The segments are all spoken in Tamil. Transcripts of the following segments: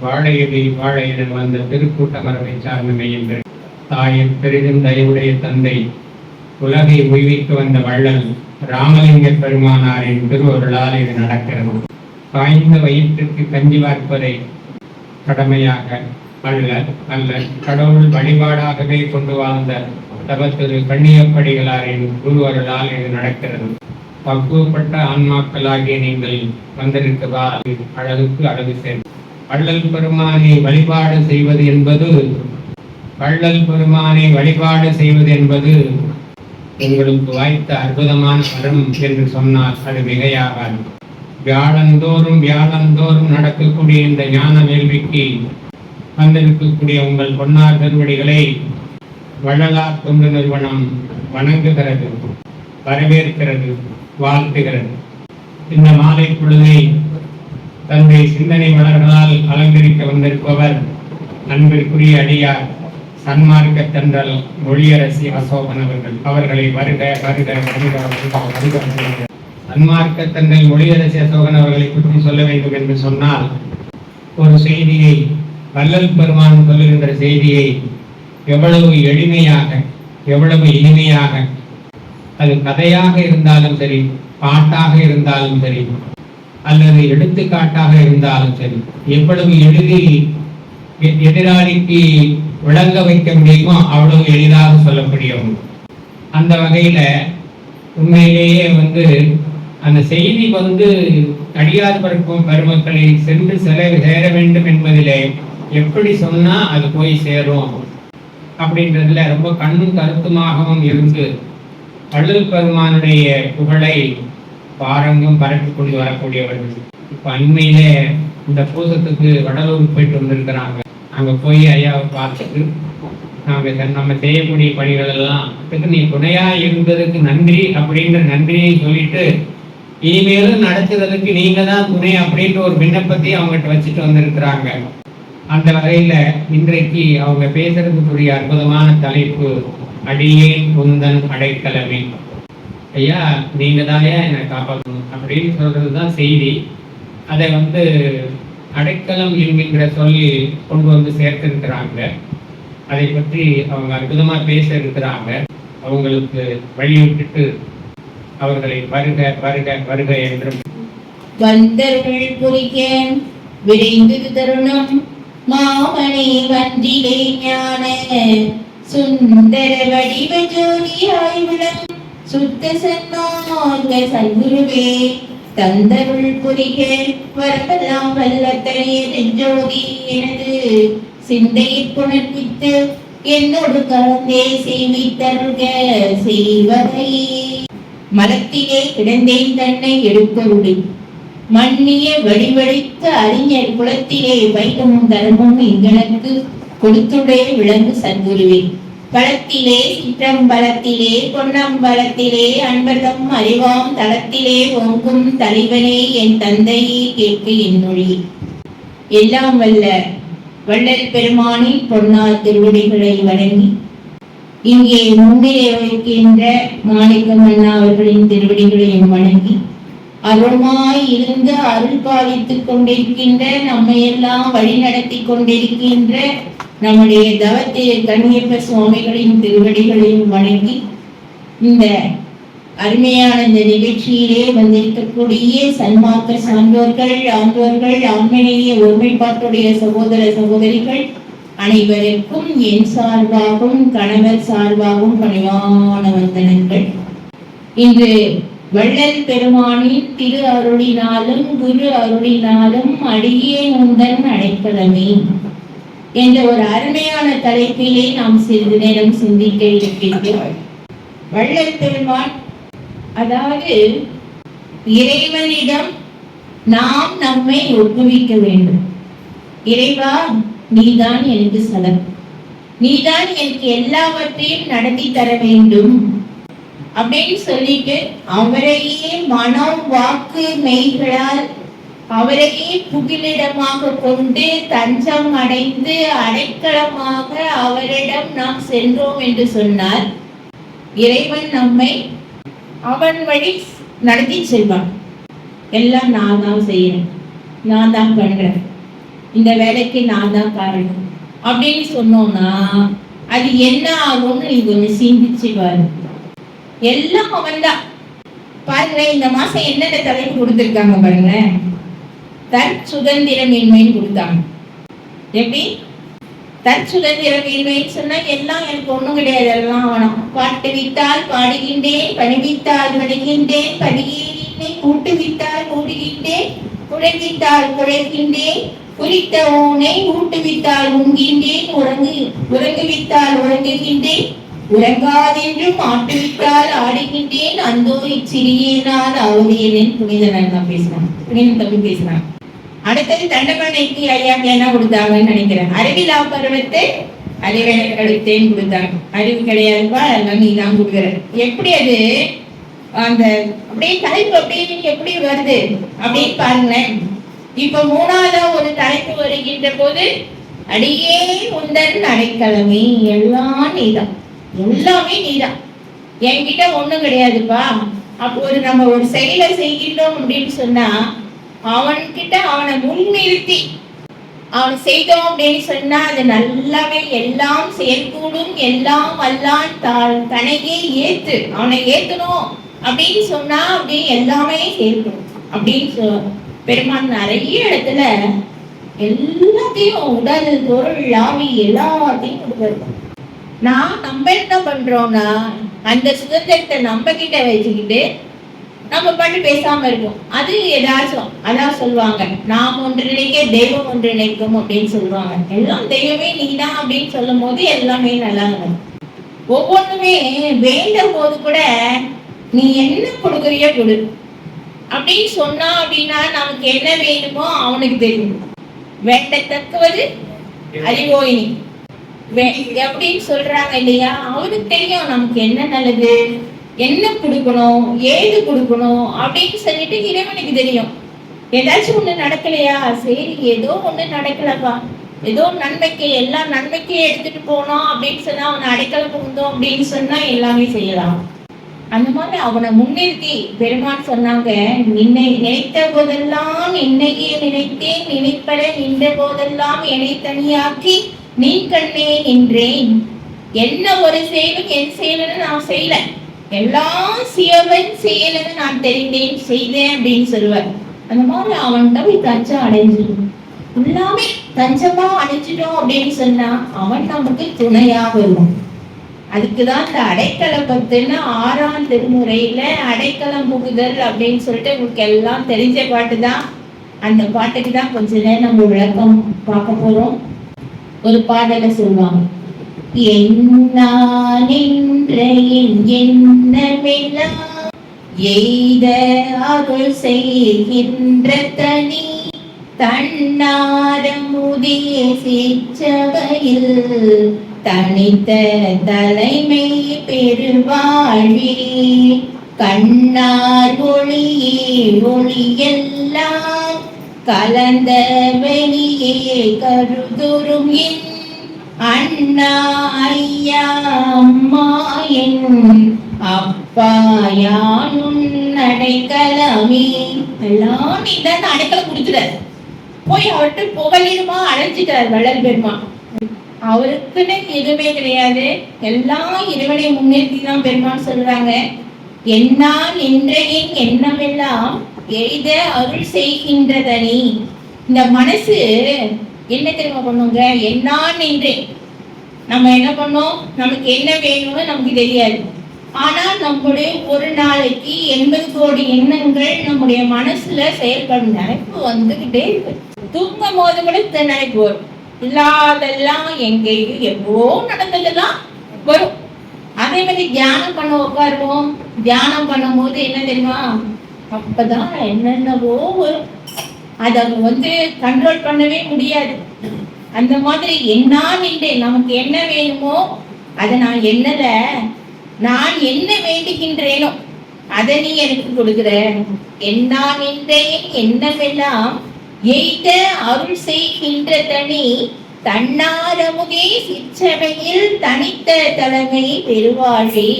வாழையடி வாழை என வந்த திருக்கூட்ட மரபை சார்ந்தமை என்று தாயின் பெரிதும் தயவுடைய தந்தை உலகை உய்விக்க வந்த வள்ளல் ராமலிங்க பெருமானாரின் திருவருளால் இது நடக்கிறது. காய்ந்த வயிற்றுக்கு கஞ்சி வார்ப்பதை கடமையாக அல்ல கடவுள் வழிபாடாகவே கொண்டு வாழ்ந்த தவத்திரு கண்ணியப்படிகளாரின் குருவருளால் இது நடக்கிறது. பக்குவப்பட்ட ஆன்மாக்களாகிய நீங்கள் வந்திருக்கிறதா அழகுக்கு அழகு சேர்ந்து வள்ளல் பெருமானை வழிபாடு செய்வது என்பது உங்களுக்கு வாய்த்த அற்புதமான வரம் என்று சொன்னால் அது மிகையாகாது. வியாழந்தோறும் நடக்கக்கூடிய இந்த ஞான வேள்விக்கு வந்திருக்கக்கூடிய உங்கள் பொன்னார் திருவடிகளை வள்ளலார் தொண்டு நிறுவனம் வணங்குகிறது, வரவேற்கிறது, வாழ்த்துகிறது. இந்த மாலை பொழுதை தந்தை சிந்தனை மலர்களால் அலங்கரிக்க வந்திருப்பவர் அன்பிற்குரிய அடியார் சன்மார்க்க தென்றல் மொழியரசி அசோகன் அவர்கள். அவர்களை வருக வருக வருக வருக. சன்மார்க்க தென்றல் மொழியரசி அசோகன் அவர்களை பற்றி சொல்ல வேண்டும் என்று சொன்னால், ஒரு செய்தியை வள்ளல் பெருமான் சொல்லுகின்ற செய்தியை எவ்வளவு எளிமையாக, எவ்வளவு இனிமையாக, அது கதையாக இருந்தாலும் சரி, பாட்டாக இருந்தாலும் சரி, அல்லது எடுத்துக்காட்டாக இருந்தாலும் சரி, எவ்வளவு எதிராளிக்கு விளங்க வைக்க முடியுமோ அவ்வளவு எளிதாக சொல்லக்கூடியவங்க. அந்த வகையில உண்மையிலேயே அந்த செய்தி அடியார் பறக்கும் பெருமக்களை சென்று சேர வேண்டும் என்பதிலே எப்படி சொன்னா அது போய் சேரும் அப்படின்றதுல ரொம்ப கண்ணும் கருத்துமாகவும் இருந்து வள்ளல் பெருமானுடைய புகழை பாரங்கும் பரப்பி கொண்டு வரக்கூடியவர்கள். இப்ப அண்மையிலே இந்த பூசத்துக்கு வடலூர் போயிட்டு வந்திருக்கிறாங்க. அங்க போய் ஐயாவை பார்த்துட்டு நம்ம செய்யக்கூடிய பணிகள் எல்லாம் நீ துணையா இருந்ததுக்கு நன்றி அப்படின்ற நன்றியை சொல்லிட்டு இனிமேலும் நடத்துறதுக்கு நீங்க தான் துணை அப்படின்ற ஒரு விண்ணப்பத்தை அவங்ககிட்ட வச்சுட்டு வந்திருக்கிறாங்க. அந்த வகையில இன்றைக்கு அவங்க பேசுறதுக்குரிய அற்புதமான தலைப்பு அடியேன் குந்தன் அடைக்கலமே. ஐயா நீங்க தான் என்னை காப்பாற்றணும் அப்படின்னு சொல்றதுதான் செய்தி. அதை அடைக்கலம் என்கின்ற சொல்லி கொண்டு சேர்த்திருக்கிறாங்க. அதை பற்றி அவங்க அற்புதமா பேச இருக்கிறாங்க. அவங்களுக்கு வழிவிட்டுட்டு அவர்களை வருக வருக வருக என்றும் வந்தர்கள் புரிகேன் விரைந்தது தருணம் மாமணி வந்திலே ஞான சுந்தர வடிவ ஜோதியாய் விளம் சுத்த சன்மார்க்க சத்குருவே தந்தருள் புரிகே வரப்பெல்லாம் வல்லத்தனைய நெஞ்சோதி எனது சிந்தையில் புணர்வித்து என்னோடு கலந்தே சேமித்தருக செய்வதை மலத்திலே கிடந்தேன் தன்னை எடுத்தருளி மண்ணிய வடிவழித்த அறிஞர் குலத்திலே வைகமும் தர்மம் எங்களுக்கு கொடுத்துடைய விளங்கு சத்குருவே பலத்திலே சிற்றம்பலத்திலே பொன்னம்பலத்திலே அன்பர்தம் அறிவாம் தளத்திலே ஓங்கும் தலைவனே என் தந்தையே கேட்க என்னொழி. எல்லாம் வல்ல வள்ளல் பெருமானின் பொன்னார் திருவடிகளை வணங்கி இங்கே முன்னிலை வைக்கின்ற மாணிக்கம் அண்ணா அவர்களின் திருவடிகளையும் வணங்கி அருள்மாய் இருந்து அருள் பாலித்துக் கொண்டிருக்கின்ற நம்மையெல்லாம் வழிநடத்தி கொண்டிருக்கின்ற நம்முடைய தவத்திய கண்ணியப்ப சுவாமிகளின் திருவடிகளையும் வணங்கி இந்த அருமையான இந்த நிகழ்ச்சியிலே வந்திருக்கக்கூடிய சன்மார்க்க சான்றோர்கள், ஆண்டோர்கள், ஆண்மநேய ஒருமைப்பாட்டுடைய சகோதர சகோதரிகள் அனைவருக்கும் என் சார்பாகவும் கணவர் சார்பாகவும் பணிவான வந்தனங்கள். இன்று வள்ளல் பெருமானின் திரு அருளினாலும் குரு அருளினாலும் அடியேன் உந்தன் அடைக்கலமே என்ற ஒரு அருமையான தலைப்பிலே நாம் சிறிது நேரம் சிந்திக்க இருக்கின்றோம். வள்ளல் பெருமான் அதாவது இறைவனிடம் நாம் நம்மை ஒப்புவிக்க வேண்டும். இறைவா நீதான் எனக்கு சலம், நீதான் எனக்கு எல்லாவற்றையும் நடத்தி தர வேண்டும் அப்படின்னு சொல்லிட்டு அவரையே மனம் வாக்கு மெய்களால் அவரையே புகலிடமாக கொண்டு தஞ்சம் அடைந்து அடைக்கலமாக அவரிடம் நாம் சென்றோம் என்று சொன்னார். இறைவன் நம்மை அவன் வழி நடத்தி செல்வான். எல்லாம் நான் தான் செய்யறேன், நான் தான் பண்றேன், இந்த வேலைக்கு நான் தான் காரணம் அப்படின்னு சொன்னோம்னா அது என்ன ஆகும்னு நீங்க கொஞ்சம் சிந்திச்சு பாருங்க. எல்லாம் அவன்தான். பாருங்க, இந்த மாசம் என்னென்ன தலைப்பு கொடுத்துருக்காங்க பாருங்க. தற்சுதந்திரமின்மைன்னு கொடுத்தாங்க. எப்படி தற்சுதந்திரமின்மைன்னு சொன்னா எல்லாம் எனக்கு ஒண்ணும் கிடையாது, எல்லாம் அவனும். பாட்டு விட்டால் பாடுகின்றேன், பணிவித்தால் பணிகின்றேன், பணியை கூட்டுவித்தால் கூடுகின்றேன், குழைவித்தால் குழைக்கின்றேன், குறித்த ஊனை ஊட்டுவித்தால் உண்கின்றேன், உறங்குவித்தால் உறங்குகின்றேன், உறங்காதென்றும் ஆட்டுவித்தால் ஆடுகின்றேன், அந்தோ இச்சிறியேனால் அவதியேன். புனிதன் பேசினான், புனிதன் தம்பி பேசினான். அடுத்தது தண்டமனைக்கு ஐயாக்கு என்ன கொடுத்தாங்கன்னு நினைக்கிறேன். அறிவிலா பருவத்தை அறிவெனக்கு அளித்தேன்னு கொடுத்தாங்க. அறிவு கிடையாதுப்பா, அதெல்லாம் நீ தான் கொடுக்குற. எப்படி அது அந்த அப்படியே தலைப்பு அப்படின்னு எப்படி வருது அப்படின்னு பாருங்களேன். இப்ப மூணாவதா ஒரு தலைப்பு வருகின்ற போது, அடியே உந்தன் அடைக்கலமே, எல்லாம் நீதான், எல்லாமே நீதான், என்கிட்ட ஒண்ணும் கிடையாதுப்பா. அப்போ நம்ம ஒரு செயலை செய்கின்றோம் அப்படின்னு சொன்னா அவன்கிட்ட அவனை முன்னிறுத்தி அவன் செய்தோம் அப்படின்னு சொன்னா அது நல்லாவே எல்லாம் செயல்கூடும், எல்லாம் அல்லான் தனையே ஏத்து, அவனை ஏத்தணும் அப்படின்னு சொன்னா அப்படியே எல்லாமே செயல்படும் அப்படின்னு பெருமான் நிறைய இடத்துல எல்லாத்தையும் உடல் பொருள் ஆவி எல்லாத்தையும் கொடுப்பாரு. நம்ம என்ன பண்றோம்னா அந்த சுதந்திரத்தை நம்ம கிட்ட வச்சுக்கிட்டு நம்ம பண்ணி பேசாம இருக்கும். அது ஏதாச்சும் அதான் சொல்லுவாங்க, நாம் ஒன்று நினைக்க தெய்வம் ஒன்று நினைக்கும் அப்படின்னு சொல்லுவாங்க. எல்லாம் தெய்வமே நீதான் அப்படின்னு சொல்லும் போது எல்லாமே நல்லா இருக்கும். ஒவ்வொன்றுமே வேண்டும் போது கூட நீ என்ன கொடுக்குறியோ கொடு அப்படின்னு சொன்னா அப்படின்னா நமக்கு என்ன வேணுமோ அவனுக்கு தெரியும். வேண்டத்தக்கவது அறிவோயினி அப்படின்னு சொல்றாங்க இல்லையா, அவனுக்கு தெரியும் நமக்கு என்ன நல்லது, என்ன கொடுக்கணும், ஏது கொடுக்கணும் அப்படின்னு சொல்லிட்டு இறைவனுக்கு தெரியும். ஏதாச்சும் ஒண்ணு நடக்கலையா, சரி ஏதோ ஒண்ணு நடக்கலப்பா, ஏதோ நன்மைக்கு எல்லாம் நன்மைக்கே எடுத்துட்டு போனோம் அப்படின்னு சொன்னா அவனை அடைக்கல புகுந்தோம் அப்படின்னு சொன்னா எல்லாமே செய்யலாம். அந்த மாதிரி அவனை முன்னிறுத்தி பெருமான் சொன்னாங்க, நின்னை நினைத்த போதெல்லாம் என்னையே நினைத்தேன், நினைப்பட நின்ற போதெல்லாம் என்னை தனியாக்கி நீ கண்ணே நின்றேன். என்ன ஒரு செயலும் என் செயலுன்னு நான் செய்யல, எல்லாம் சிவன் செயலுன்னு நான் தெரிந்தேன் செய்தேன் அப்படின்னு சொல்லுவார். அந்த மாதிரி அவன்கிட்ட போய் தஞ்சம் அடைஞ்சிடும். எல்லாமே தஞ்சமா அடைஞ்சிட்டோம் அப்படின்னு சொன்னா அவன் நமக்கு துணையாக இருக்கும். அதுக்குதான் இந்த அடைக்கல பத்துன்னு 6ஆம் திருமுறையில அடைக்கலம் புகுதல் அப்படின்னு சொல்லிட்டு உங்களுக்கு எல்லாம் தெரிஞ்ச பாட்டு தான். அந்த பாட்டுக்கு தான் கொஞ்ச நேரம் நம்ம விளக்கம் பார்க்க போறோம். ஒரு பாடலை சொல்லுவாங்க, எண்ணமெல்லாம் எய்த அருள் செய்கின்ற தனி தன்னாரமுதே சிற்றவையில் தனித்த தலைமை பெருவாழ்வே கண்ணார் ஒளியே ஒளியெல்லாம் கலந்த வெளியே கருதுரும் என் அண்ணா ஐயா அம்மா என் அப்பா யான் உன் அடைக்கலமே. எல்லாம் நீ தான் அடைக்கலம் கொடுத்துட்டார். போய் அவர்கிட்ட புகழிடுமா அழைச்சிட்டார் வள்ளல் பெருமான். அவருக்குன்னு எதுவுமே கிடையாது, எல்லாம் இறைவனை முன்னிறுத்தி தான் பெருமான் சொல்றாங்க. என்னால் இன்றையின் எண்ணமெல்லாம் எய்த அருள் செய்கின்றதனி. இந்த மனசு என்ன தெரியுமா பண்ணுங்க, என்னால் நின்றேன். நம்ம என்ன பண்ணோம், நமக்கு என்ன வேணும்னு நமக்கு தெரியாது. ஆனால் நம்முடைய ஒரு நாளைக்கு 80 கோடி எண்ணங்கள் நம்முடைய மனசுல செயல்படும். நினைப்பு வந்துகிட்டே இருக்கு. தூங்கும் போது கூட நினைப்பு வரும். இல்லாதெல்லாம் எங்கேயும் எவ்வளோ நடந்ததெல்லாம் வரும். அதே மாதிரி தியானம் பண்ண உட்காருவோம். தியானம் பண்ணும் போது என்ன தெரியுமா, அப்பதான் என்னென்னவோ வரும். அதை கண்ட்ரோல் பண்ணவே முடியாது. அந்த மாதிரி என்னால் நின்றேன். நமக்கு என்ன வேணுமோ அதை நான் என்னல நான் என்ன வேண்டுகின்றேனோ அதை நீ எனக்கு கொடுக்குற. என்னால் நின்றேன் எண்ணமெல்லாம் எய்த அருள் செய்கின்ற தனி தன்னாரமுதே சிற்றவையில் தனித்த தலைமை பெருவாழே.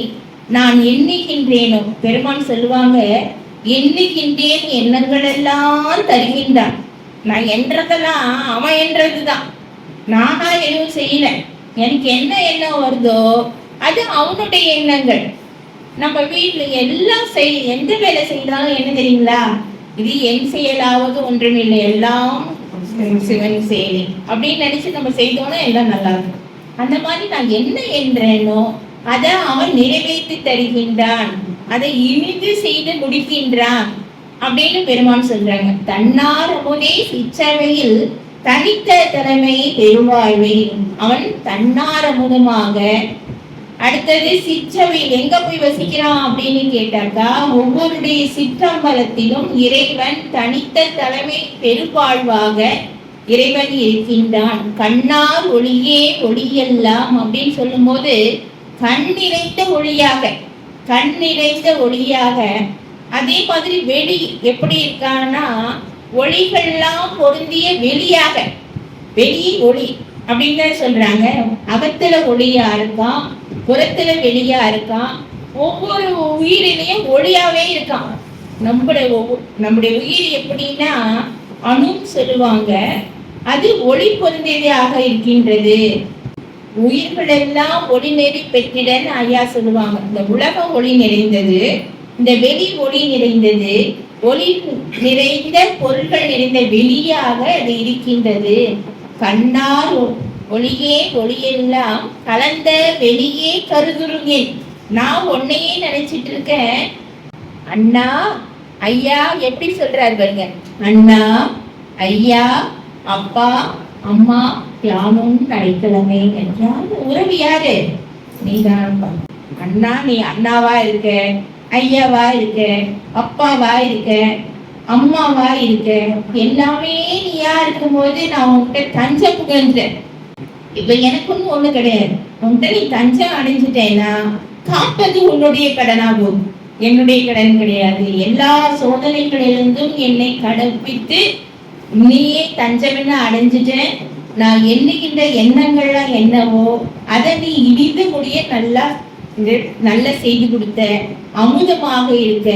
நான் எண்ணுகின்றேனோ, பெருமான் சொல்லுவாங்க, எண்ணுகின்றேன் எண்ணங்கள் எல்லாம் தருகின்றான். நான் என்றதெல்லாம் அவன் என்றதுதான், நானா எதுவும் செய்யல. எனக்கு என்ன எண்ணம் வருதோ அது அவனுடைய எண்ணங்கள். நம்ம வீட்டுல எல்லாம் எந்த வேலை செய்தாலும் என்ன தெரியுங்களா, இது என் செயலாவது ஒன்றுமில்லை, எல்லாம் சிவன் செயலி அப்படின்னு நினைச்சு நம்ம செய்தோம்னா எல்லாம் நல்லா இருக்கும். அந்த மாதிரி நான் என்ன என்றேனோ அதை அவன் நிறைவேற்றி தருகின்றான், அதை இனிது செய்து முடிக்கின்றான் அப்படின்னு பெருமான் சொல்றாங்க. தன்னார் அமுதே சிற்றவையில் தனித்த தலைமை பெருவாழ்வை. அவன் தன்னார் அமுதமாக. அடுத்தது சிற்றவையில் எங்க போய் வசிக்கிறான் அப்படின்னு கேட்டாக்கா, ஒவ்வொருடைய சிற்றம்பலத்திலும் இறைவன் தனித்த தலைமை பெருவாழ்வாக இறைவன் இருக்கின்றான். கண்ணார் ஒளியே ஒளியெல்லாம் அப்படின்னு சொல்லும் போது கண் நிறைந்த ஒளியாக, கண் நிறைந்த ஒளியாக. அதே மாதிரி வெளி எப்படி இருக்கான்னா, ஒளிகள்லாம் பொருந்திய வெளியாக, வெளி ஒளி அப்படின்னு சொல்றாங்க. அகத்துல ஒளியா இருக்கான், புறத்துல வெளியா இருக்கான். ஒவ்வொரு உயிரிலையும் ஒளியாவே இருக்கான். நம்முடைய உயிர் எப்படின்னா அணுன்னு சொல்லுவாங்க, அது ஒளி பொருந்தியதாக இருக்கின்றது. உயிர்கள் எல்லாம் ஒளி நெறி பெற்றிடன்னு ஐயா சொல்லுவாங்க. இந்த உலகம் ஒளி நிறைந்தது, இந்த வெளி ஒளி நிறைந்தது, ஒளி நிறைந்த பொருட்கள் நிறைந்த வெளியாக அது இருக்கின்றது. கண்ணார் ஒளியே ஒளியெல்லாம் கலந்த வெளியே கருதுருங்கேன். நான் உன்னையே நினைச்சிட்டு இருக்கேன். அண்ணா ஐயா எப்படி சொல்றாரு பாருங்க, அண்ணா ஐயா அப்பா அம்மா யானும் நடைக்கிழமை என்றால் உறவு யாரு? நீதான். அண்ணா நீ அண்ணாவா இருக்க, ஐயாவா இருக்க, அப்பாவா இருக்க, அம்மாவா இருக்க, எல்லாமே நீயா இருக்கும் போது நான் உன்கிட்ட தஞ்சம் புகழ்ந்தேன். இப்ப எனக்குன்னு ஒண்ணு கிடையாது. உன்கிட்ட நீ தஞ்சம் அடைஞ்சிட்டேன்னா காப்பது உன்னுடைய கடனாகும், என்னுடைய கடன் கிடையாது. எல்லா சோதனைகளிலிருந்தும் என்னை கடப்பித்து நீயே தஞ்சமென அடைஞ்சிட்டேன். நான் எண்ணுகின்ற எண்ணங்கள்லாம் என்னவோ அதை நீ இடிந்து முடிய நல்லா செய்து கொடுத்த, அமுதமாக இருக்க,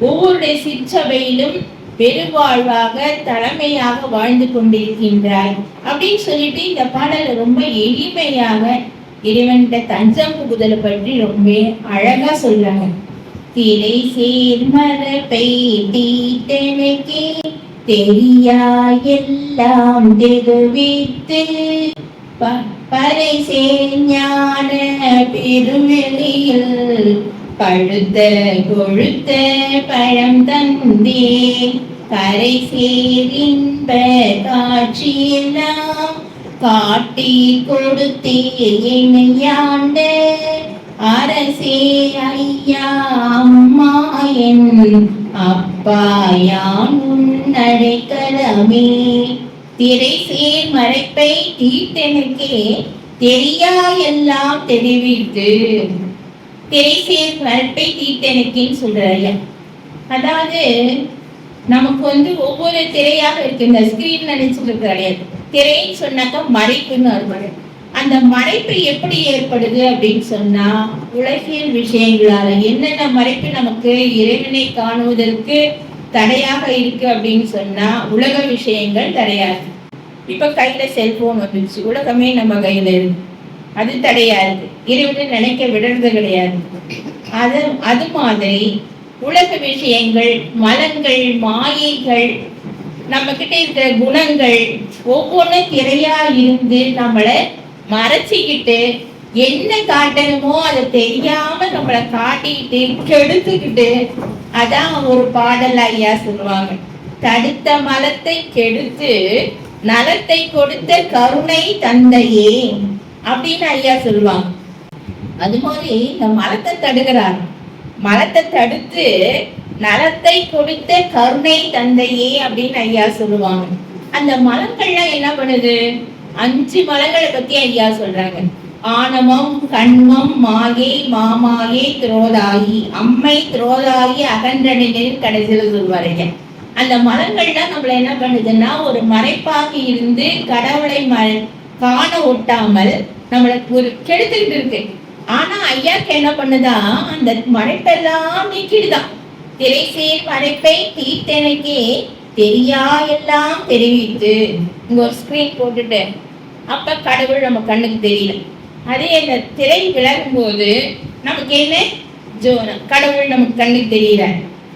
ஒவ்வொருடைய சிற்றவையிலும் பெருவாழ்வாக தலைமையாக வாழ்ந்து கொண்டிருக்கின்றாய் அப்படின்னு சொல்லிட்டு இந்த பாடலை ரொம்ப எளிமையாக இறைவன்கிட்ட தஞ்சம் புகுதலை பற்றி ரொம்ப அழகா சொல்றாங்க. திரை சேர்மரப்பை தீட்டெனக்கே தெரியா எல்லாம் தெரிவித்து பறை ஞான பெருவெளியில் பழுத்த கொழுத்த பழம் தந்தே கரை சேரின்ப காட்சியெல்லாம் காட்டி கொடுத்தே இணையாண்ட அரசே ஐயா அம்மா என் அப்பா யான் அடைக்கலமே. திரை சேர் மறைப்பை தீட்டெனக்கே தெரியா எல்லாம் தெரிவித்து. திரை சேர் மறைப்பை தீட்டெனக்கேன்னு சொல்றாரு. அதாவது நமக்கு ஒவ்வொரு திரையாக இருக்கு. இந்த ஸ்கிரீன் நினைச்சிட்டு இருக்க கிடையாது. திரைன்னு சொன்னாக்கா மறைப்புன்னு வருவாங்க. அந்த மறைப்பு எப்படி ஏற்படுது அப்படின்னு சொன்னா, உலகியல் விஷயங்களால என்னென்ன மறைப்பு நமக்கு இறைவனை காணுவதற்கு தடையாக இருக்கு அப்படின்னு சொன்னா, உலக விஷயங்கள் தடையாது. இப்ப கையில செல்போன் வந்துச்சு, உலகமே நம்ம கையில இருக்கு, அது தடையாது. இறைவனை நினைக்க விடுறது கிடையாது. அது மாதிரி உலக விஷயங்கள், மலங்கள், மாயைகள், நம்ம கிட்ட இருக்கிற குணங்கள் ஒவ்வொன்றும் திரையா இருந்து நம்மளை மறைச்சிக்கிட்டு என்ன காட்டணுமோ அதை தெரியாம நம்மளை காட்டிக்கிட்டு கெடுத்துக்கிட்டு, அதான் ஒரு பாடல் ஐயா சொல்லுவாங்க, தடுத்த மலத்தை கெடுத்து நலத்தை கொடுத்த கருணை தந்தையே அப்படின்னு ஐயா சொல்லுவாங்க. அது மாதிரி இந்த மலத்தை தடுக்கிறார், மலத்தை தடுத்து நலத்தை கொடுத்த கருணை தந்தையே அப்படின்னு ஐயா சொல்லுவாங்க. அந்த மலங்கள்லாம் என்ன பண்ணுது? 5 மலங்களை பத்தி ஐயா சொல்றாங்க. ஆணவம், கண்மம், மாயை, மாமாயை, துரோதாயி, அம்மை, துரோதாயி, அகன்றனின் கடைசியில சொல்வாருங்க. அந்த மலங்கள்லாம் நம்மள என்ன பண்ணுதுன்னா ஒரு மறைப்பாக இருந்து கடவுளை காண ஒட்டாமல் நம்மளை ஒரு கெடுத்துக்கிட்டு இருக்கு. ஆனா ஐயாக்கு என்ன பண்ணுதான், அந்த மறைப்பெல்லாம் நீக்கிடுதான். திரை சேர் மறைப்பை தீட்டெனக்கே தெரியா எல்லாம் தெரிவித்து இங்க ஒரு ஸ்கிரீன் போட்டுட்டு அப்ப கடவுள் நம்ம கண்ணுக்கு தெரியல. அதே அந்த திரை விலகும் போது நமக்கு என்ன கடவுள் நமக்கு கண்ணுக்கு தெரியல.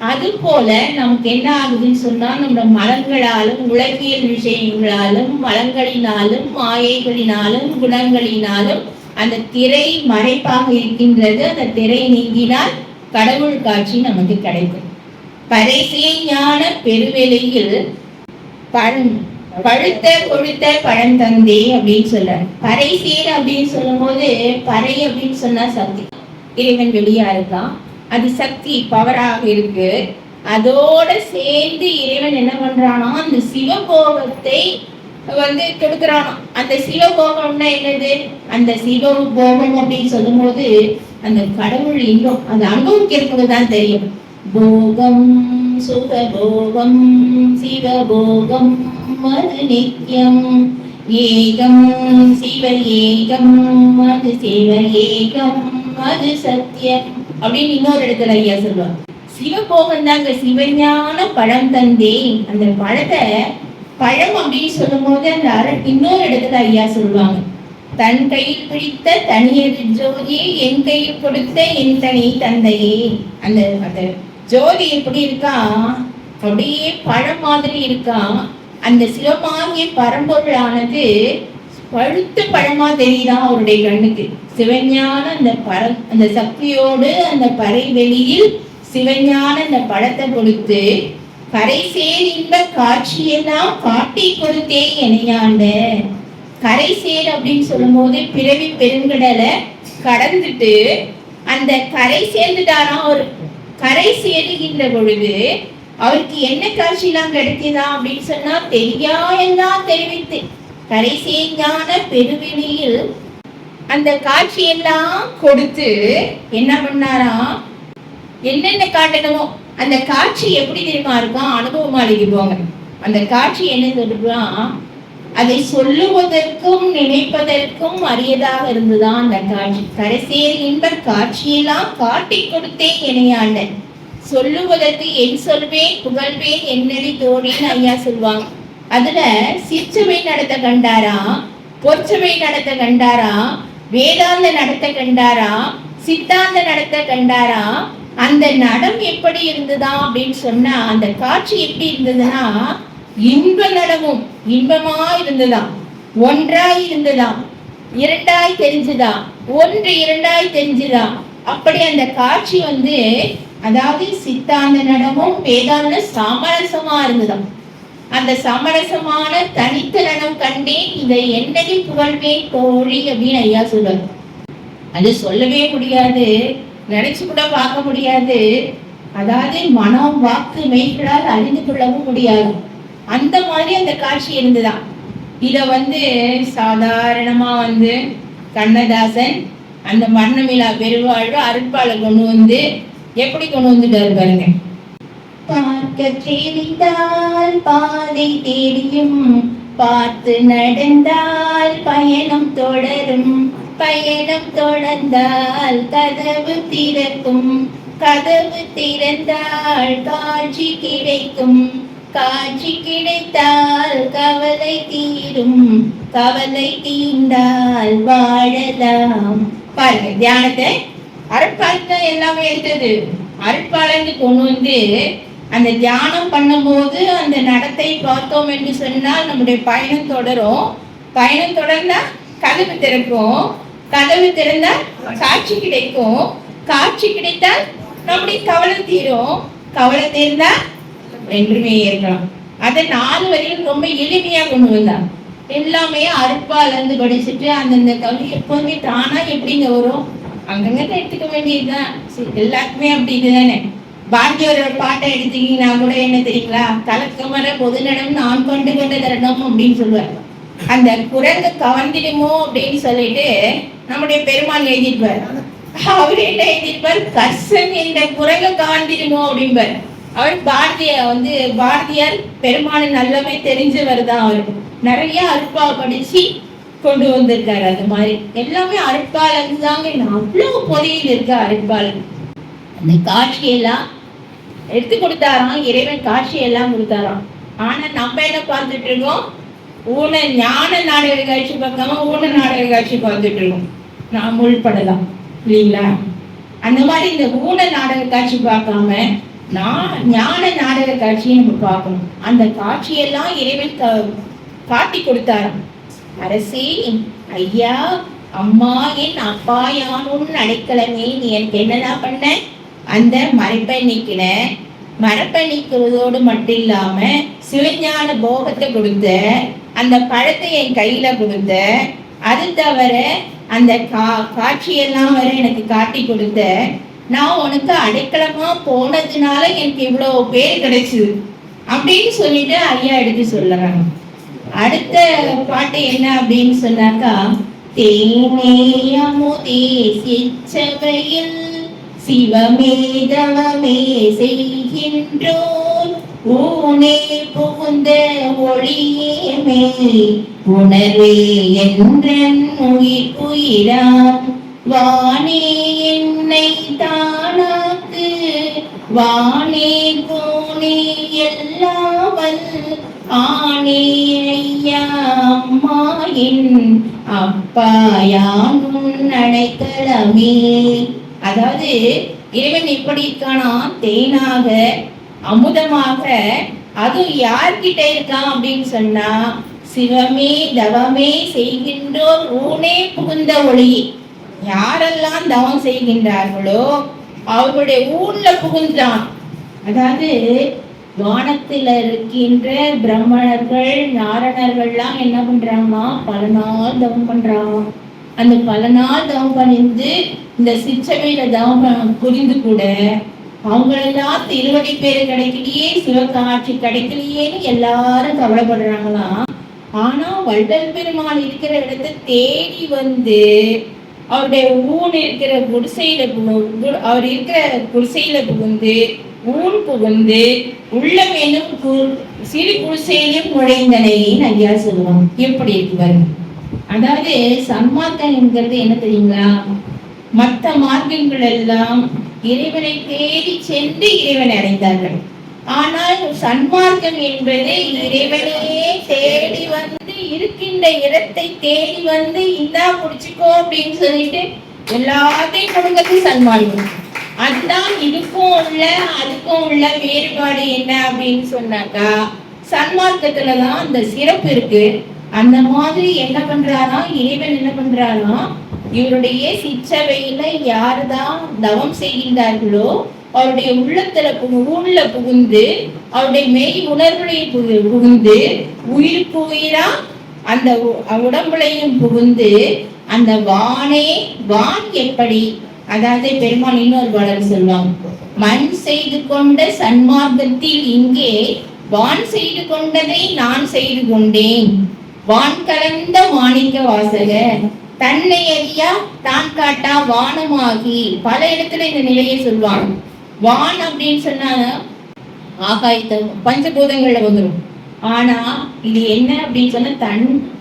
அது போல நமக்கு என்ன ஆகுதுன்னு சொன்னா, நம்ம மலங்களாலும் உலகியல் விஷயங்களாலும் மலங்களினாலும் மாயைகளினாலும் குணங்களினாலும் அந்த திரை மறைப்பாக இருக்கின்றது. அந்த திரை நீங்கினால் கடவுள் காட்சி நமக்கு கிடைக்கும். பரிசே ஞான பெருவெளியில் பழுத்த கொழுத்த பழம் தந்தே அப்படின்னு சொல்றாரு. பறைசேர் அப்படின்னு சொல்லும் போது, பறை அப்படின்னு சொன்னா சக்தி, இறைவன் வெளியா இருக்கான், அது சக்தி பவராக இருக்கு. அதோட சேர்ந்து இறைவன் என்ன பண்றானோ, அந்த சிவபோகத்தை கொடுக்குறானோ. அந்த சிவபோகம்னா என்னது? அந்த சிவபோகம் அப்படின்னு சொல்லும் போது அந்த கடவுள் இன்பம் அது அனுபவிக்கிறது தான் தெரியும். போகம் சுகபோகம் சிவபோகம் அது நித்தியம், ஏகம் சிவ ஏகம் அது சிவ ஏகம் அது சத்தியம் அப்படின்னு இன்னொரு இடத்துல ஐயா சொல்லுவாங்க. சிவபோகம் தாங்க சிவஞான பழம் தந்தேன். அந்த பழத்தை பழம் அப்படின்னு சொல்லும் போது அந்த இன்னொரு இடத்துல ஐயா சொல்லுவாங்க, தன் கையில் பிடித்த தனியது ஜோதியை என் கையில் கொடுத்த என் தனி தந்தையே. அந்த அந்த ஜோதி எப்படி இருக்கா, அப்படியே பழம் மாதிரி இருக்கா. அந்த சிவமாகிய பரம்பொருளானது பழுத்த பழமா தெரியுதான் அவருடைய கண்ணுக்கு. சிவஞான அந்த சக்தியோடு அந்த பறை வெளியில் சிவஞான அந்த பழத்தை கொடுத்து கரைசேர் இன்ப காட்சியெல்லாம் காட்டி கொடுத்தே இணையாண்ட. கரைசேர் அப்படின்னு சொல்லும் போது பிறவி பெருங்கடலை கடந்துட்டு அந்த கரை சேர்ந்துட்டாராம். ஒரு கரை சேருகின்ற பொழுது அவருக்கு என்ன காட்சியெல்லாம் கிடைக்குதா அப்படின்னு சொன்னா, தெரியா எல்லாம் தெரிவித்து கரை சேர்ஞான பெருவெளியில் அந்த காட்சியெல்லாம் கொடுத்து என்ன பண்ணாரா, என்னென்ன காட்டணுமோ அந்த காட்சி எப்படி தெரியுமா இருக்கும், அனுபவமாளிக்கு போங்க. அந்த காட்சி என்ன சொல்றான், அதை சொல்லுவதற்கும் நினைப்பதற்கும் அரியதாக இருந்துதான் அந்த காட்சி. கடைசியில் இன்ப காட்சியெல்லாம் காட்டி கொடுத்தே இணையாண்ட. சொல்லுவதற்கு என் சொல்வேன் புகழ்வேன் என்னடி தோழின்னு ஐயா சொல்லுவாங்க. அதுல சிற்சபை நடத்த கண்டாரா, பொற்சபை நடத்த கண்டாரா, வேதாந்த நடத்த கண்டாரா, சித்தாந்த நடத்த கண்டாரா. அந்த நடம் எப்படி இருந்ததா அப்படின்னு சொன்னா, அந்த காட்சி எப்படி இருந்ததுன்னா, இன்ப நடமும் இன்பமா இருந்ததாம், ஒன்றாய் இருந்ததாம், இரண்டாய் தெரிஞ்சுதா, ஒன்று இரண்டாய் தெரிஞ்சுதா. அப்படி அந்த காட்சி அதாவது சித்தாந்த நடமும் வேதாந்த சமரசமா இருந்ததாம். அந்த சமரசமான தனித்த நடம் கண்டேன், இதை என்னடி புகழ்வேன் தோழி அப்படின்னு ஐயா சொல்றாரு. அது சொல்லவே முடியாது, நினைச்சு கூட பார்க்க முடியாது. அதாவது மனம் வாக்கு மெய்களால் அறிந்து கொள்ளவும் முடியாது. அந்த மாதிரி அந்த காட்சி இருந்துதான். இத சாதாரணமா கண்ணதாசன் அந்த மரணமிலா பெருவாழ்வு அருட்பாலை கொண்டு எப்படி கொண்டு வந்துட்டாரு பாருங்க. பார்க்க தெரிந்தால் பாதை தெரியும், பார்த்து நடந்தால் பயணம் தொடரும், பயணம் தொடர்ந்தால் கதவு திறக்கும், கதவு திறந்தால் காட்சி கிடைக்கும், காட்சி கிடைத்தால் கவலை தீரும், கவலை தீர்ந்தால் வாழலாம். பாருங்க, தியானத்தை அருட்பாலத்தை எல்லாமே எடுத்தது அருட்பாலன்னு கொண்டு அந்த தியானம் பண்ணும்போது அந்த நடத்தை பார்த்தோம் என்று சொன்னால் நம்முடைய பயணம் தொடரும். பயணம் தொடர்ந்தா கதவு திறக்கும், கதவு திறந்தா காட்சி கிடைக்கும், காட்சி கிடைத்தால் நம்முடைய கவலை தீரும், கவலை தீர்ந்தா என்றுமே இருக்கலாம். அதை 4 வரையும் ரொம்ப எளிமையா கொண்டு வந்தாங்க. எல்லாமே அருட்பால படிச்சுட்டு அந்தந்த கல்வி எப்போதுமே தானா எப்படிங்க வரும், அங்கங்க எடுத்துக்க வேண்டியதுதான். எல்லாருக்குமே அப்படி இதுதானே. பாரதியோட பாட்டை எடுத்தீங்கன்னா கூட என்ன தெரியுங்களா, கலக்கமர பொது நடம் நான் கொண்டு கொண்ட தரணும் அப்படின்னு சொல்லுவார். அந்த குரங்கு கவர்ந்திடுமோ அப்படின்னு சொல்லிட்டு நம்முடைய பெருமான் எழுதியிருப்பார். அவர் என்ன எழுதியிருப்பார், கர்சன் என்ற குரங்கு கவர்ந்திடுமோ அப்படின்பார். அவர் பாரதியார் பெருமானை நல்லாவே தெரிஞ்சவர் தான். அவர் நிறைய அருட்பா படிச்சு கொண்டு வந்திருக்காரு. அது மாதிரி எல்லாமே அருட்பால் தாங்க. அவ்வளவு பொறியில் இருக்க அருட்பால். அந்த காட்சியெல்லாம் எடுத்து கொடுத்தாராம் இறைவன், காட்சியெல்லாம் கொடுத்தாராம். ஆனா நம்ம என்ன பார்த்துட்டு இருக்கோம்? ஞான நாடக காட்சி பார்க்காம ஊன நாடக காட்சி பார்த்துட்டு இருக்கோம். நான் முள்படலாம் இல்லைங்களா? அந்த மாதிரி இந்த ஊன நாடக காட்சி பார்க்காம ஞான நாடக காட்சியை நம்ம பார்க்கணும். அந்த காட்சியெல்லாம் இறைவன் காட்டி கொடுத்தாராம். அரசே, ஐயா, அம்மா, என் அப்பா யானும் அடைக்கலமே, நீ எனக்கு என்னதான் பண்ண? அந்த மறைப்பை நீக்கின. மறைப்பை நீக்குவதோடு மட்டும் இல்லாம சிவஞான போகத்தை கொடுத்த, அந்த பழத்தை என் கையில கொடுத்த, அது தவிர அந்த காட்சியெல்லாம் வர எனக்கு காட்டி கொடுத்த, நான் உனக்கு அடைக்கலமா போனதுனால எனக்கு இவ்வளவு பேர் கிடைச்சது அப்படின்னு சொல்லிட்டு ஐயா எடுத்து சொல்லுறாங்க. அடுத்த பாட்டு என்ன அப்படின்னு சொன்னாக்கா, தேனேயமுதே சிற்றவையில் சிவமே தவமே செய்கின்றோர் ஊனே புகுந்த ஒளியேமே உணர்வே என்றன் உயிர் உயிரான் வானே என்னை தானாக்கு வானே கோனே எல்லாவல் ஆனே ஐயா அம்மா என் அப்பா யானும் அடைக்கலமே. அதாவது இறைவன் எப்படி இருக்கானா, தேனாக அமுதமாக, அதுவும் யார்கிட்ட இருக்கான் அப்படின்னு சொன்னா, சிவமே தவமே செய்கின்றோர் ஊனே புகுந்த ஒளி. யாரெல்லாம் தவம் செய்கின்றார்களோ அவருடைய ஊர்ல புகுந்தான். அதாவது வானத்தில் இருக்கின்ற பிரம்மணர்கள் நாரணர்கள்லாம் என்ன பண்றாங்கன்னா பல நாள் தவம் பண்றாங்க. அந்த பல நாள் தவம் பண்ணிந்து இந்த சிற்றவையில தவம் புரிந்து கூட அவங்களெல்லாம் திருவடி பேரு கிடைக்கலையே, சிவகாட்சி கிடைக்கலையேன்னு எல்லாரும் கவலைப்படுறாங்களாம். ஆனா வள்ளல் பெருமாள் இருக்கிற இடத்தை தேடி வந்து அவருடைய ஊன் இருக்கிற குடிசையில அவர் இருக்கிற குடிசையில புகுந்து ஊன் புகுந்து உள்ளம் என்னும் சிறு குடிசையிலும் நுழைந்தனைன்னு ஐயா சொல்லுவாங்க. எப்படி இருக்குவாரு? அதாவது சன்மார்க்கம் என்கிறது என்ன தெரியுங்களா? மற்ற மார்க்கங்கள் எல்லாம் இறைவனை தேடி சென்று இறைவனை அடைந்தார்கள். ஆனால் சன்மார்க்கம் என்பது இறைவனையே தேடி வந்து இருக்கின்ற இடத்தை தேடி வந்து இந்தா முடிச்சுக்கோ அப்படின்னு சொல்லிட்டு எல்லாத்தையும் கொடுங்கிறது சன்மார்க்கம். அதுதான் இதுக்கும் உள்ள அதுக்கும் உள்ள வேறுபாடு என்ன அப்படின்னு சொன்னாக்கா, சன்மார்க்கத்துலதான் அந்த சிறப்பு இருக்கு. அந்த மாதிரி என்ன பண்றாராம் இறைவன், என்ன பண்றாராம் இவருடைய சிற்றவையில யாருதான் தவம் செய்கின்றார்களோ அவருடைய உள்ளத்துல உள்ள புகுந்து அவருடைய மெய் உணர்வுலையும் புகுந்து உயிருக்கு உயிரா அந்த உடம்புலையும் புகுந்து அந்த வான் எப்படி, அதாவது பெருமாள் இன்னொரு பாடல் சொல்லுவாங்க, மண் செய்து கொண்ட சன்மார்க்கத்தில் இங்கே வான் செய்து கொண்டதை நான் செய்து கொண்டேன், வான் கலந்த மாணிக்க வாசக தன்னை அறியா தான் காட்டா வானமாகி. பல இடத்துல இந்த நிலையை சொல்லுவாங்க. வான் அப்படின்னு சொன்னா ஆகாயத்தை பஞ்சபூதங்கள்ல வந்துடும். ஆனா இது என்ன அப்படின்னு சொன்னா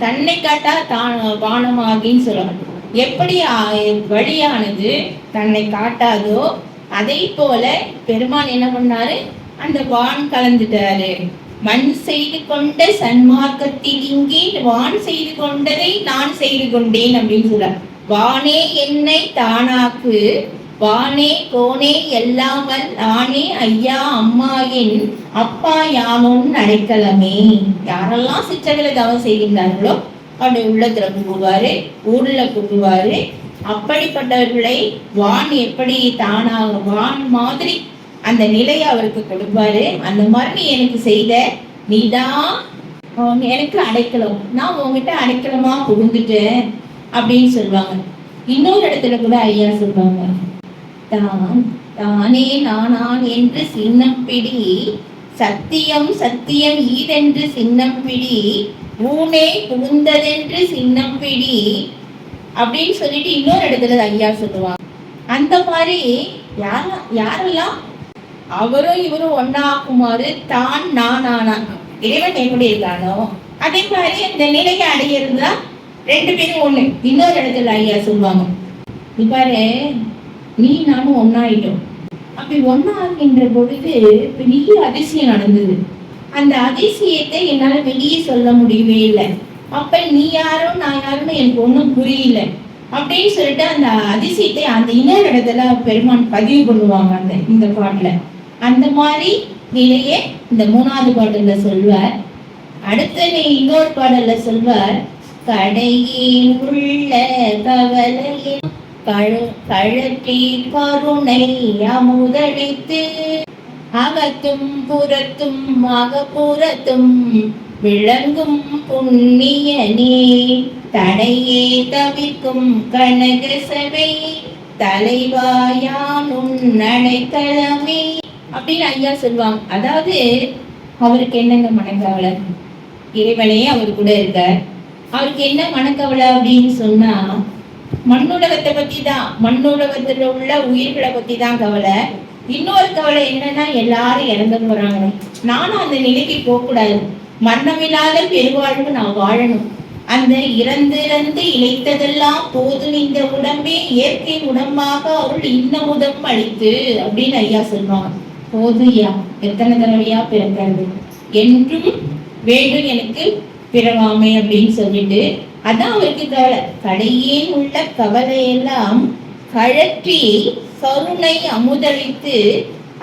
தன்னை காட்டா தான் வானமாகின்னு சொல்லுவாங்க. எப்படி வழியானது தன்னை காட்டாதோ அதை போல பெருமான் என்ன பண்ணாரு, அந்த வான் கலந்துட்டாரு. மண் செய்து கொண்ட சன்மார்க்கத்தில் இங்கே வான் செய்து கொண்டதை நான் செய்து கொண்டேன் அப்படின்னு சொல்ற. வானே என்னை தானாக்கு வானே கோனே எல்லாமல் ஆனே ஐயா அம்மா என் அப்பா யானும் அடைக்கலமே. யாரெல்லாம் சிற்றவில தவம் செய்கின்றார்களோ அவருடைய உள்ளத்துல புகுவாரு, ஊர்ல புகுவாரு. அப்படிப்பட்டவர்களை வான் எப்படி தானாக வான் மாதிரி அந்த நிலையை அவருக்கு கொடுப்பாரு. அந்த மாதிரி நீ எனக்கு செய்த, நீதான் எனக்கு அடைக்கலம், நான் உங்ககிட்ட அடைக்கலமா புகுந்துட்டேன் அப்படின்னு சொல்லுவாங்க. இன்னொரு இடத்துல கூட ஐயா சொல்லுவாங்க, தானே நானான் என்று சின்னம் பிடி சத்தியம் சத்தியம் ஈதென்று சின்னம் பிடி ஊனே புகுந்ததென்று சின்னம் பிடி அப்படின்னு சொல்லிட்டு இன்னொரு இடத்துல ஐயா சொல்லுவாங்க. அந்த மாதிரி யாரெல்லாம் அவரும் இவரும் ஒன்னாக்குமாறு தான் நான் இறைவன் எப்படி இருக்கானோ அதே மாதிரி அந்த நிலையை அடையிறதுதான் ரெண்டு பேரும் ஒண்ணு. இன்னொரு இடத்துல ஐயா சொல்லுவாங்க, இப்பாரு நீ நானும் ஒன்னாயிட்டோம். அப்படி ஒன்னாகின்ற பொழுது பெரிய அதிசயம் நடந்தது. அந்த அதிசயத்தை என்னால வெளியே சொல்ல முடியவே இல்லை. அப்ப நீ யாரோ நான் யாருன்னு எனக்கு ஒண்ணும் புரியல அப்படின்னு சொல்லிட்டு அந்த அதிசயத்தை அந்த இன்னொரு இடத்துல பெருமான் பதிவு பண்ணுவாங்க இந்த பாட்டுல. அந்த மாதிரி நிலைய இந்த 3வது பாடல்ல சொல்வார். அடுத்த இன்னொரு பாடல்ல சொல்வார், கடையில் உள்ள கவலையை கழற்றி கருணை அமுதளித்து அகத்தும் புறத்தும் அகப்புறத்தும் விளங்கும் புண்ணியனே தடையே தவிர்க்கும் கனக சபை தலைவாயானும் நடைத்தளமே அப்படின்னு ஐயா சொல்லுவாங்க. அதாவது அவருக்கு என்னங்க மனக்கவலை? இறைவனே அவர் கூட இருக்கார். அவருக்கு என்ன மனக்கவலை அப்படின்னு சொன்னா, மண்ணுலகத்தை பத்தி தான், மண்ணுலகத்துல உள்ள உயிர்களை பத்தி தான் கவலை. இன்னொரு கவலை என்னன்னா, எல்லாரும் இறந்து போறாங்க, நானும் அந்த நிலைக்கு போக கூடாது, மரணமில்லாத பெருவாழ்வு நான் வாழணும். அந்த இறந்து இழைத்ததெல்லாம் போதும் இந்த உடம்பே இயற்கை உடம்பாக அவள் இன்னமுதம் அளித்து அப்படின்னு ஐயா சொல்லுவாங்க. போதும் ஐயா, எத்தனை தடவையா பிறக்கிறது, என்றும் வேண்டும் எனக்கு பிறவாமை அப்படின்னு சொல்லிட்டு, அதான் அவருக்கு கவலை. கடையே உள்ள கவலையெல்லாம் கழற்றி கருணை அமுதளித்து